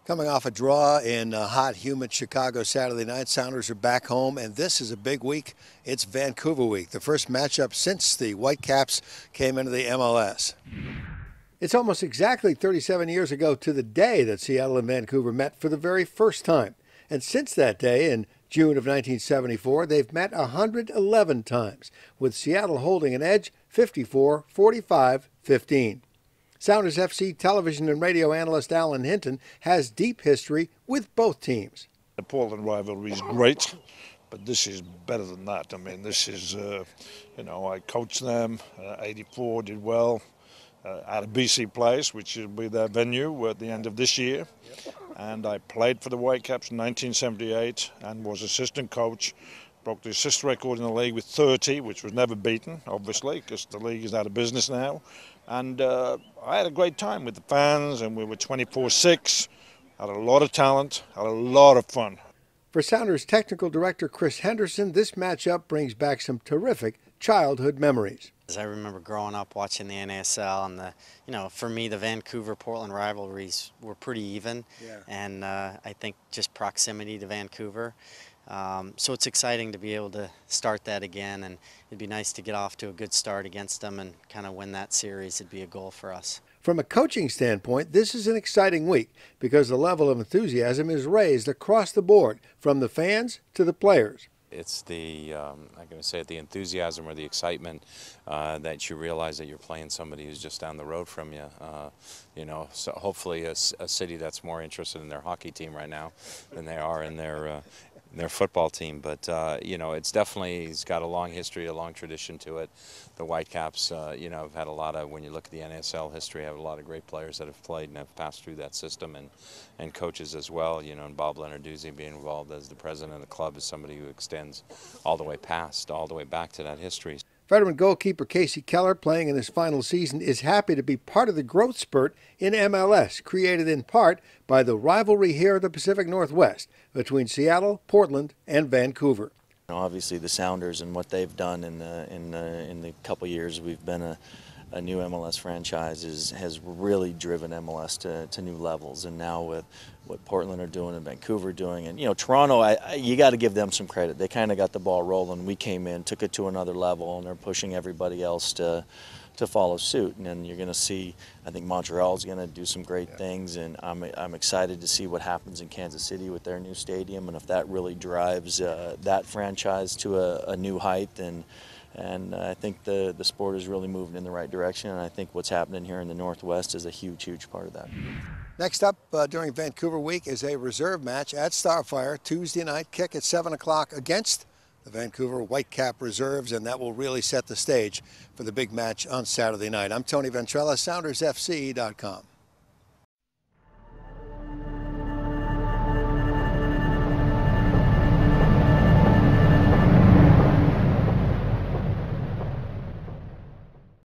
Coming off a draw in hot, humid Chicago Saturday night, Sounders are back home, and this is a big week. It's Vancouver week, the first matchup since the Whitecaps came into the MLS. It's almost exactly 37 years ago to the day that Seattle and Vancouver met for the very first time. And since that day, in June of 1974, they've met 111 times, with Seattle holding an edge 54-45-15. Sounders FC television and radio analyst Alan Hinton has deep history with both teams. The Portland rivalry is great, but this is better than that. I mean, this is, I coached them, 84, did well, at a BC Place, which will be their venue at the end of this year. And I played for the Whitecaps in 1978 and was assistant coach. Broke the assist record in the league with 30, which was never beaten, obviously, because the league is out of business now. And I had a great time with the fans, and we were 24-6, had a lot of talent, had a lot of fun. For Sounders technical director Chris Henderson, this matchup brings back some terrific childhood memories. I remember growing up watching the NASL, and for me, the Vancouver-Portland rivalries were pretty even, and I think just proximity to Vancouver. So it's exciting to be able to start that again, and it'd be nice to get off to a good start against them and kind of win that series. It'd be a goal for us. From a coaching standpoint, this is an exciting week because the level of enthusiasm is raised across the board, from the fans to the players. It's the, I'm going to say it, the enthusiasm or the excitement that you realize that you're playing somebody who's just down the road from you. So hopefully a city that's more interested in their hockey team right now than they are in their football team. But, it's definitely, it's got a long history, a long tradition to it. The Whitecaps, have had a lot of, when you look at the NSL history, have a lot of great players that have played and have passed through that system, and coaches as well, and Bob Leonarduzzi being involved as the president of the club is somebody who extends all the way back to that history. Veteran goalkeeper Casey Keller, playing in his final season, is happy to be part of the growth spurt in MLS, created in part by the rivalry here in the Pacific Northwest between Seattle, Portland, and Vancouver. Obviously, the Sounders and what they've done in the couple years we've been a new MLS franchise has really driven MLS to new levels. And now with what Portland are doing and Vancouver doing, and Toronto, you got to give them some credit. They kind of got the ball rolling. We came in, took it to another level, and they're pushing everybody else to follow suit. And then you're going to see, I think Montreal's going to do some great things, and I'm excited to see what happens in Kansas City with their new stadium, and if that really drives that franchise to a new height. And I think the sport is really moving in the right direction, and I think what's happening here in the Northwest is a huge, huge part of that. Next up during Vancouver week is a reserve match at Starfire, Tuesday night, kick at 7 o'clock against the Vancouver Whitecap Reserves, and that will really set the stage for the big match on Saturday night. I'm Tony Ventrella, SoundersFC.com.